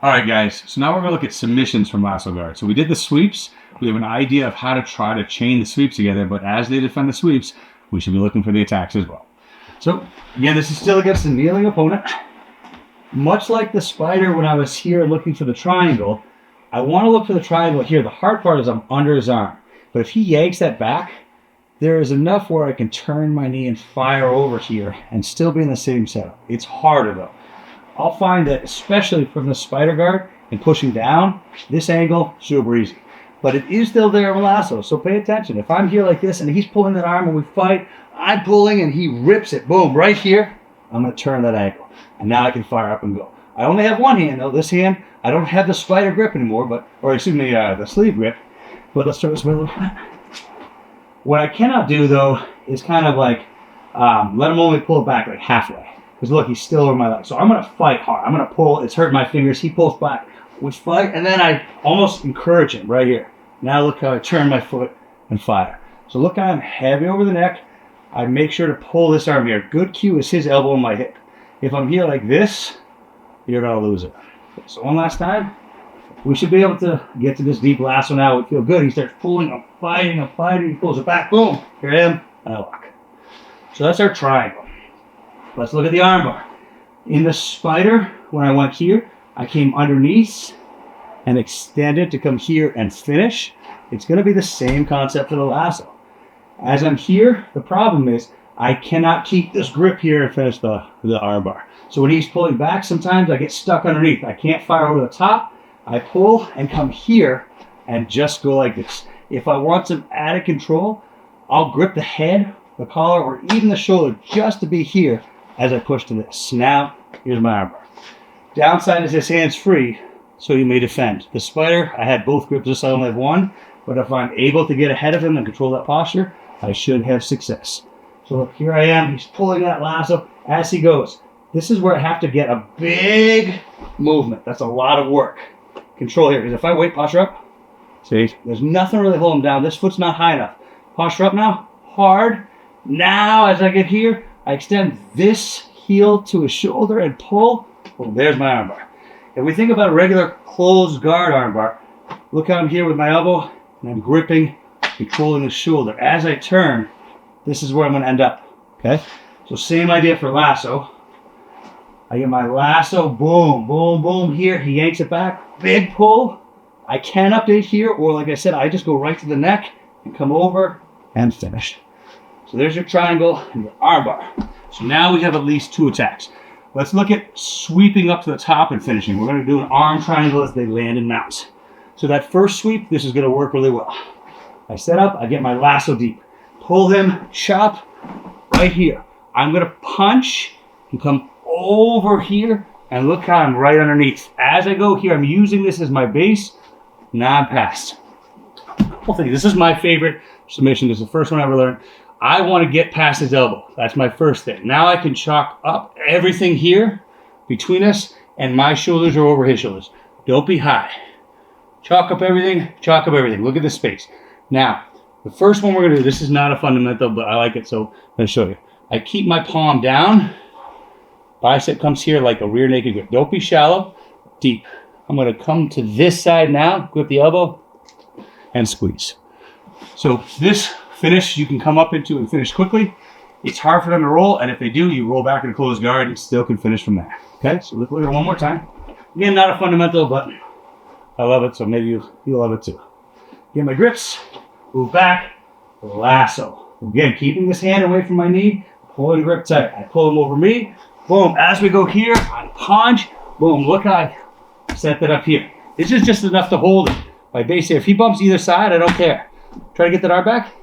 All right, guys, so now we're gonna look at submissions from Lasso Guard. So we did the sweeps. We have an idea of how to try to chain the sweeps together, but as they defend the sweeps, we should be looking for the attacks as well. So again, this is still against a kneeling opponent. Much like the spider when I was here looking for the triangle, I want to look for the triangle here. The hard part is I'm under his arm. But if he yanks that back, there is enough where I can turn my knee and fire over here and still be in the same setup. It's harder though. I'll find that especially from the spider guard and pushing down, this angle, super easy. But it is still there in lasso, so pay attention. If I'm here like this and he's pulling that arm and we fight, I'm pulling and he rips it, boom, right here, I'm gonna turn that angle. And now I can fire up and go. I only have one hand though. This hand, I don't have the spider grip anymore, the sleeve grip. But let's try this way a little bit. What I cannot do though is kind of like, let him only pull it back like halfway. Because look, he's still over my leg. So I'm gonna fight hard. I'm gonna pull, it's hurting my fingers. He pulls back. We fight, and then I almost encourage him right here. Now look how I turn my foot and fire. So look how I'm heavy over the neck. I make sure to pull this arm here. Good cue is his elbow and my hip. If I'm here like this, you're gonna lose it. Okay, so one last time. We should be able to get to this deep lasso now. We feel good. He starts pulling, I'm fighting. He pulls it back, boom. Here I am, and I lock. So that's our triangle. Let's look at the armbar. In the spider, when I went here, I came underneath and extended to come here and finish. It's gonna be the same concept for the lasso. As I'm here, the problem is I cannot keep this grip here and finish the armbar. So when he's pulling back, sometimes I get stuck underneath. I can't fire over the top. I pull and come here and just go like this. If I want some added control, I'll grip the head, the collar, or even the shoulder just to be here as I push to this. Now, here's my armbar. Downside is this hand's free, so you may defend. The spider, I had both grips, this I only have one, but if I'm able to get ahead of him and control that posture, I should have success. So look, here I am, he's pulling that lasso as he goes. This is where I have to get a big movement. That's a lot of work. Control here, because if I wait, posture up, see, there's nothing really holding him down. This foot's not high enough. Posture up now, hard. Now, as I get here, I extend this heel to his shoulder and pull. Well, there's my armbar. If we think about a regular closed guard armbar, look how I'm here with my elbow, and I'm gripping, controlling the shoulder. As I turn, this is where I'm going to end up. Okay? So same idea for lasso. I get my lasso, boom, boom, boom here. He yanks it back, big pull. I can update here, or like I said, I just go right to the neck and come over and finish. So there's your triangle and your armbar. So now we have at least two attacks. Let's look at sweeping up to the top and finishing. We're going to do an arm triangle as they land and mount. So that first sweep, this is going to work really well. I set up, I get my lasso deep. Pull him, chop, right here. I'm going to punch and come over here, and look how I'm right underneath. As I go here, I'm using this as my base. Now I'm past. Well, this is my favorite submission. This is the first one I ever learned. I want to get past his elbow. That's my first thing. Now I can chalk up everything here between us, and my shoulders are over his shoulders. Don't be high. Chalk up everything, chalk up everything. Look at this space. Now, the first one we're going to do, this is not a fundamental, but I like it, so I'm going to show you. I keep my palm down. Bicep comes here like a rear naked grip. Don't be shallow, deep. I'm going to come to this side now, grip the elbow, and squeeze. So this finish you can come up into and finish quickly. It's hard for them to roll, and if they do, you roll back in closed guard and still can finish from there. Okay, so let's look at it one more time. Again, not a fundamental, but I love it, so maybe you'll love it too. Get my grips, move back, lasso. Again, keeping this hand away from my knee, pulling grip tight. I pull him over me, boom. As we go here, I punch, boom. Look how I set that up here. This is just enough to hold it. My base here, if he bumps either side, I don't care. Try to get that arm back.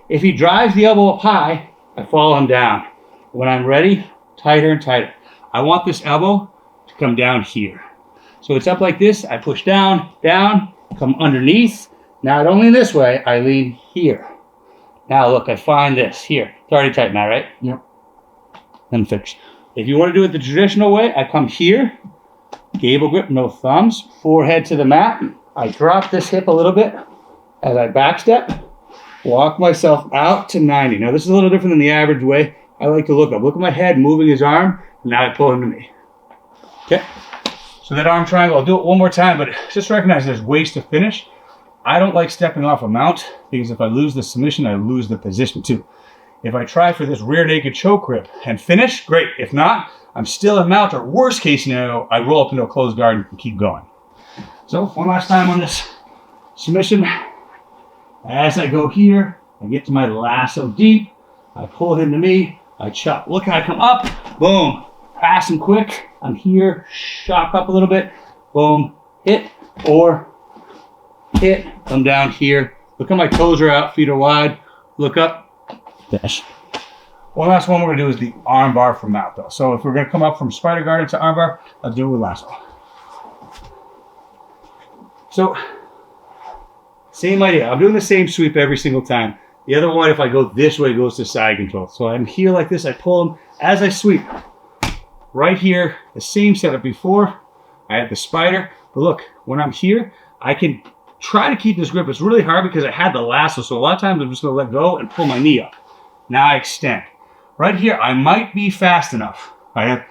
If he drives the elbow up high, I follow him down. When I'm ready, tighter and tighter. I want this elbow to come down here. So it's up like this, I push down, down, come underneath. Now not only this way, I lean here. Now look, I find this here. It's already tight now, right? Yep. Then finish. If you want to do it the traditional way, I come here, gable grip, no thumbs, forehead to the mat. I drop this hip a little bit as I back step, walk myself out to 90. Now this is a little different than the average way. I like to look up. Look at my head moving his arm, and now I pull him to me. Okay? So that arm triangle, I'll do it one more time, but just recognize there's ways to finish. I don't like stepping off a mount because if I lose the submission, I lose the position too. If I try for this rear naked choke grip and finish, great. If not, I'm still in mount, or worst case scenario, I roll up into a closed guard and keep going. So one last time on this submission. As I go here, I get to my lasso deep, I pull it into me, I chop. Look how I come up, boom, fast and quick. I'm here, chop up a little bit, boom, hit, or hit, I'm down here. Look how my toes are out, feet are wide, look up, dash. One last one we're gonna do is the arm bar from mount though. So if we're gonna come up from spider guard into arm bar, I'll do it with lasso. So, same idea. I'm doing the same sweep every single time. The other one, if I go this way, goes to side control. So I'm here like this, I pull them as I sweep. Right here, the same setup before. I had the spider, but look, when I'm here, I can try to keep this grip. It's really hard because I had the lasso, so a lot of times I'm just gonna let go and pull my knee up. Now I extend. Right here, I might be fast enough. I have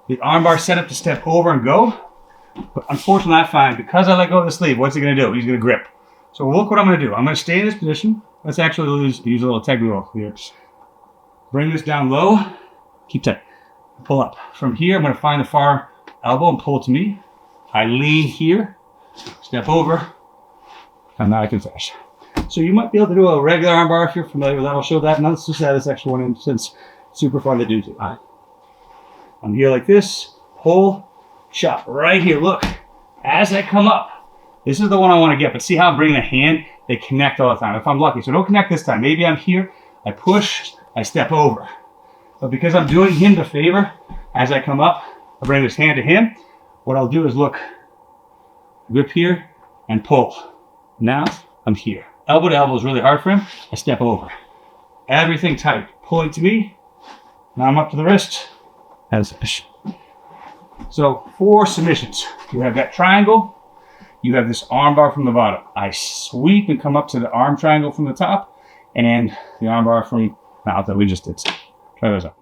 the armbar set up to step over and go, but unfortunately I find because I let go of the sleeve, what's he gonna do? He's gonna grip. So look what I'm gonna do. I'm gonna stay in this position. Let's actually use a little technical here. Bring this down low, keep tight. Pull up. From here, I'm gonna find the far elbow and pull it to me. I lean here, step over, and now I can finish. So you might be able to do a regular armbar if you're familiar with that. I'll show that. And let's just add this extra one in since it's super fun to do too. I'm here like this, pull, chop right here. Look, as I come up, this is the one I want to get, but see how I'm bringing the hand? They connect all the time, if I'm lucky. So don't connect this time. Maybe I'm here, I push, I step over. But because I'm doing him the favor, as I come up, I bring this hand to him. What I'll do is look, grip here and pull. Now I'm here. Elbow to elbow is really hard for him. I step over. Everything tight. Pulling to me. Now I'm up to the wrist. As fish. So 4 submissions. You have that triangle. You have this arm bar from the bottom. I sweep and come up to the arm triangle from the top, and the arm bar from mount that we just did. So try those out.